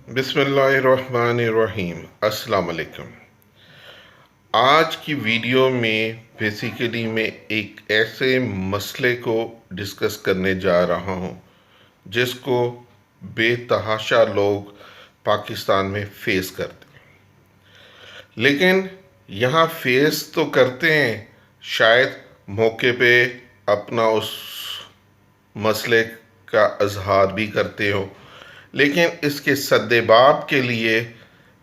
بسم اللہ الرحمن الرحیم۔ السلام علیکم۔ آج کی ویڈیو میں بیسیکلی میں ایک ایسے مسئلے کو ڈسکس کرنے جا رہا ہوں جس کو بے تحاشا لوگ پاکستان میں فیس کرتے ہیں، لیکن یہاں فیس تو کرتے ہیں، شاید موقع پہ اپنا اس مسئلے کا اظہار بھی کرتے ہو، لیکن اس کے سدباب کے لیے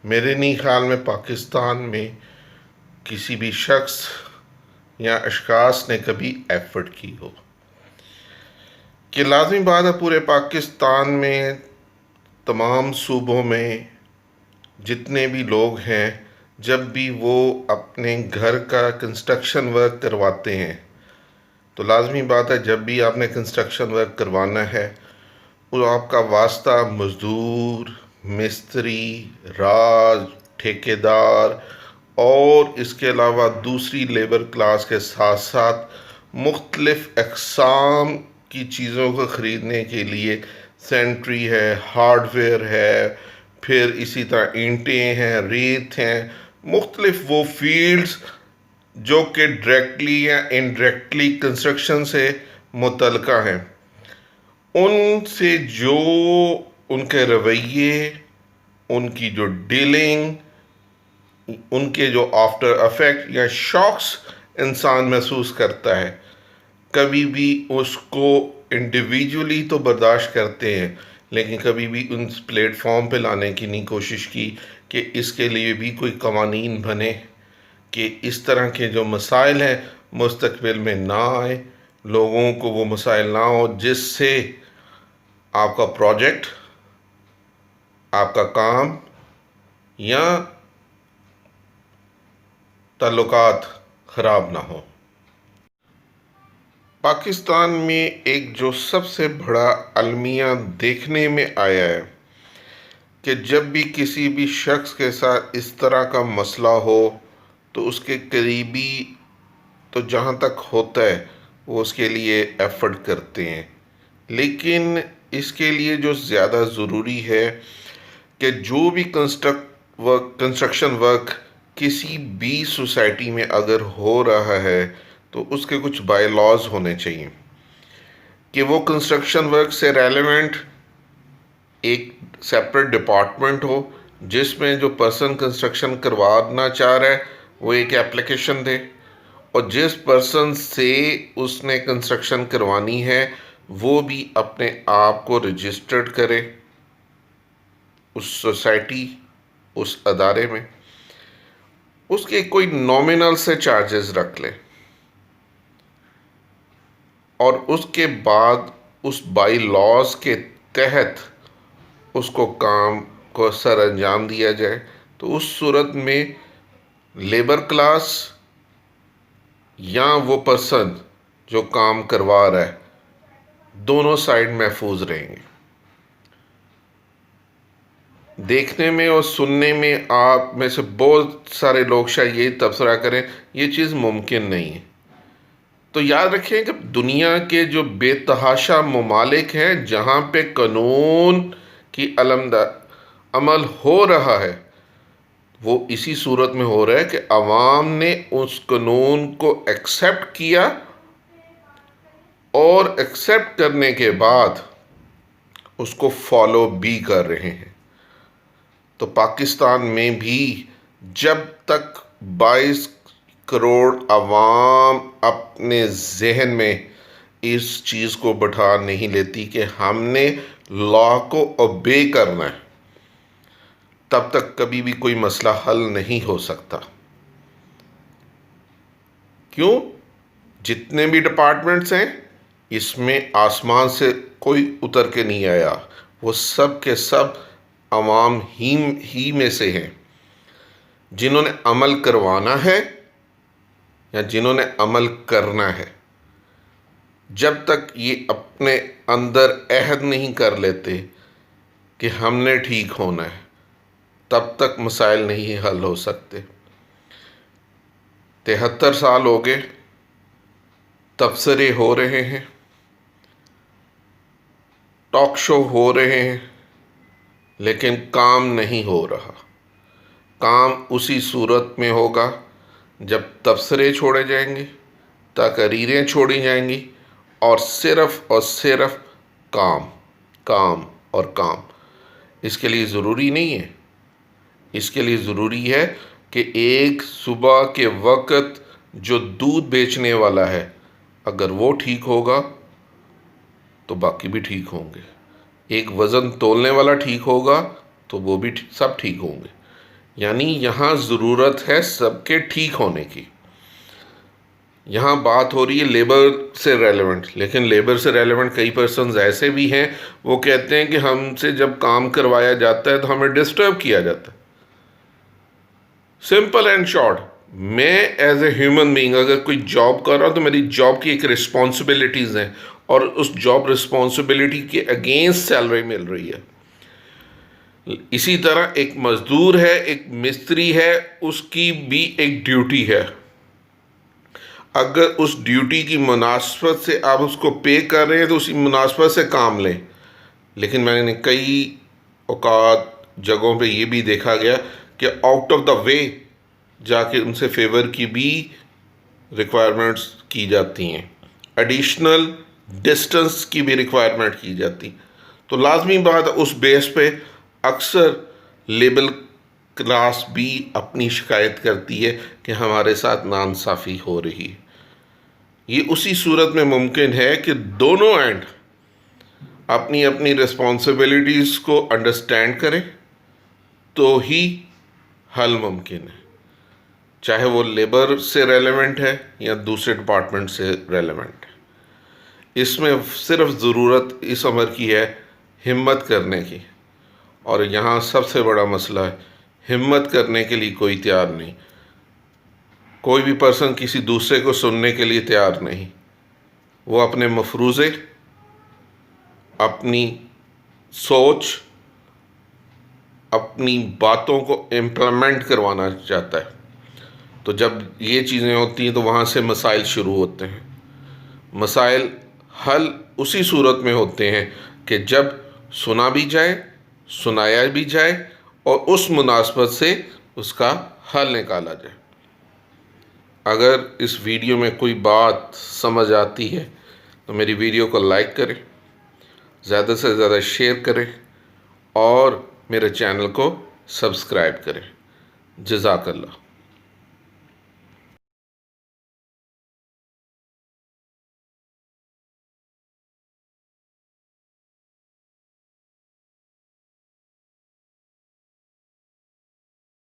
میرے نہیں خیال میں پاکستان میں کسی بھی شخص یا اشخاص نے کبھی ایفرٹ کی ہو کہ لازمی بات ہے پورے پاکستان میں تمام صوبوں میں جتنے بھی لوگ ہیں، جب بھی وہ اپنے گھر کا کنسٹرکشن ورک کرواتے ہیں تو لازمی بات ہے جب بھی آپ نے کنسٹرکشن ورک کروانا ہے وہ آپ کا واسطہ مزدور، مستری، راز، ٹھیکیدار اور اس کے علاوہ دوسری لیبر کلاس کے ساتھ ساتھ مختلف اقسام کی چیزوں کو خریدنے کے لیے سینٹری ہے، ہارڈ ویئر ہے، پھر اسی طرح اینٹیں ہیں، ریت ہیں، مختلف وہ فیلڈز جو کہ ڈائریکٹلی یا انڈائریکٹلی کنسٹرکشن سے متعلقہ ہیں، ان سے جو ان کے رویے، ان کی جو ڈیلنگ، ان کے جو آفٹر افیکٹ یا شاکس انسان محسوس کرتا ہے، کبھی بھی اس کو انڈیویجولی تو برداشت کرتے ہیں لیکن کبھی بھی ان پلیٹ فارم پہ لانے کی نہیں کوشش کی کہ اس کے لیے بھی کوئی قوانین بنے کہ اس طرح کے جو مسائل ہیں مستقبل میں نہ آئے، لوگوں کو وہ مسائل نہ ہو جس سے آپ کا پروجیکٹ، آپ کا کام یا تعلقات خراب نہ ہو۔ پاکستان میں ایک جو سب سے بڑا المیہ دیکھنے میں آیا ہے کہ جب بھی کسی بھی شخص کے ساتھ اس طرح کا مسئلہ ہو تو اس کے قریبی تو جہاں تک ہوتا ہے وہ اس کے لیے ایفرٹ کرتے ہیں، لیکن اس کے لیے جو زیادہ ضروری ہے کہ جو بھی کنسٹرکشن ورک کسی بھی سوسائٹی میں اگر ہو رہا ہے تو اس کے کچھ بائی لاز ہونے چاہیے کہ وہ کنسٹرکشن ورک سے ریلیونٹ ایک سیپریٹ ڈپارٹمنٹ ہو جس میں جو پرسن کنسٹرکشن کروانا چاہ رہا ہے وہ ایک اپلیکیشن دے، اور جس پرسن سے اس نے کنسٹرکشن کروانی ہے وہ بھی اپنے آپ کو رجسٹرڈ کرے اس سوسائٹی، اس ادارے میں، اس کے کوئی نومینل سے چارجز رکھ لے، اور اس کے بعد اس بائی لاز کے تحت اس کو کام کو سر انجام دیا جائے، تو اس صورت میں لیبر کلاس یا وہ پرسن جو کام کروا رہا ہے دونوں سائڈ محفوظ رہیں گے۔ دیکھنے میں اور سننے میں آپ میں سے بہت سارے لوگ شاید یہی تبصرہ کریں یہ چیز ممکن نہیں ہے، تو یاد رکھیں کہ دنیا کے جو بے تحاشا ممالک ہیں جہاں پہ قانون کی عمل ہو رہا ہے وہ اسی صورت میں ہو رہا ہے کہ عوام نے اس قانون کو ایکسیپٹ کیا، اور ایکسیپٹ کرنے کے بعد اس کو فالو بھی کر رہے ہیں۔ تو پاکستان میں بھی جب تک 22 کروڑ عوام اپنے ذہن میں اس چیز کو بٹھا نہیں لیتی کہ ہم نے لا کو اوبے کرنا ہے، تب تک کبھی بھی کوئی مسئلہ حل نہیں ہو سکتا۔ کیوں؟ جتنے بھی ڈپارٹمنٹس ہیں اس میں آسمان سے کوئی اتر کے نہیں آیا، وہ سب کے سب عوام ہی میں سے ہیں جنہوں نے عمل کروانا ہے یا جنہوں نے عمل کرنا ہے۔ جب تک یہ اپنے اندر عہد نہیں کر لیتے کہ ہم نے ٹھیک ہونا ہے تب تک مسائل نہیں حل ہو سکتے۔ 73 سال ہو گئے، تبصرے ہو رہے ہیں، ٹاک شو ہو رہے ہیں، لیکن کام نہیں ہو رہا. کام اسی صورت میں ہوگا جب تبصرے چھوڑے جائیں گے، تقریریں چھوڑی جائیں گی، اور صرف کام کام اور کام. اس کے لیے ضروری نہیں ہے، اس کے لیے ضروری ہے کہ ایک صبح کے وقت جو دودھ بیچنے والا ہے اگر وہ ٹھیک ہوگا تو باقی بھی ٹھیک ہوں گے. ایک وزن تولنے والا ٹھیک ہوگا تو وہ بھی سب ٹھیک ہوں گے. یعنی یہاں ضرورت ہے سب کے ٹھیک ہونے کی. یہاں بات ہو رہی ہے لیبر سے ریلیونٹ، لیکن لیبر سے ریلیونٹ کئی پرسنز ایسے بھی ہیں وہ کہتے ہیں کہ ہم سے جب کام کروایا جاتا ہے تو ہمیں ڈسٹرب کیا جاتا ہے. سمپل اینڈ شارٹ، میں ایز اے ہیومن بینگ اگر کوئی جاب کر رہا ہوں تو میری جاب کی ایک رسپانسبلٹیز ہیں، اور اس جاب رسپانسبلٹی کے اگینسٹ سیلری مل رہی ہے. اسی طرح ایک مزدور ہے، ایک مستری ہے، اس کی بھی ایک ڈیوٹی ہے. اگر اس ڈیوٹی کی مناسبت سے آپ اس کو پے کر رہے ہیں تو اسی مناسبت سے کام لیں. لیکن میں نے کئی اوقات جگہوں پہ یہ بھی دیکھا گیا کہ آؤٹ آف دا وے جا کے ان سے فیور کی بھی ریکوائرمنٹس کی جاتی ہیں، ایڈیشنل ڈسٹنس کی بھی ریکوائرمنٹ کی جاتی. تو لازمی بات اس بیس پہ اکثر لیبل کلاس بھی اپنی شکایت کرتی ہے کہ ہمارے ساتھ ناانصافی ہو رہی ہے. یہ اسی صورت میں ممکن ہے کہ دونوں اینڈ اپنی اپنی رسپانسبلٹیز کو انڈرسٹینڈ کریں تو ہی حل ممکن ہے، چاہے وہ لیبر سے ریلیونٹ ہے یا دوسرے ڈپارٹمنٹ سے ریلیونٹ ہے. اس میں صرف ضرورت اس امر کی ہے ہمت کرنے کی، اور یہاں سب سے بڑا مسئلہ ہے ہمت کرنے کے لیے کوئی تیار نہیں. کوئی بھی پرسن کسی دوسرے کو سننے کے لیے تیار نہیں. وہ اپنے مفروضے، اپنی سوچ، اپنی باتوں کو امپلیمنٹ کروانا چاہتا ہے. تو جب یہ چیزیں ہوتی ہیں تو وہاں سے مسائل شروع ہوتے ہیں. مسائل حل اسی صورت میں ہوتے ہیں کہ جب سنا بھی جائے، سنایا بھی جائے، اور اس مناسبت سے اس کا حل نکالا جائے. اگر اس ویڈیو میں کوئی بات سمجھ آتی ہے تو میری ویڈیو کو لائک کریں، زیادہ سے زیادہ شیئر کریں، اور میرے چینل کو سبسکرائب کریں. جزاک اللہ.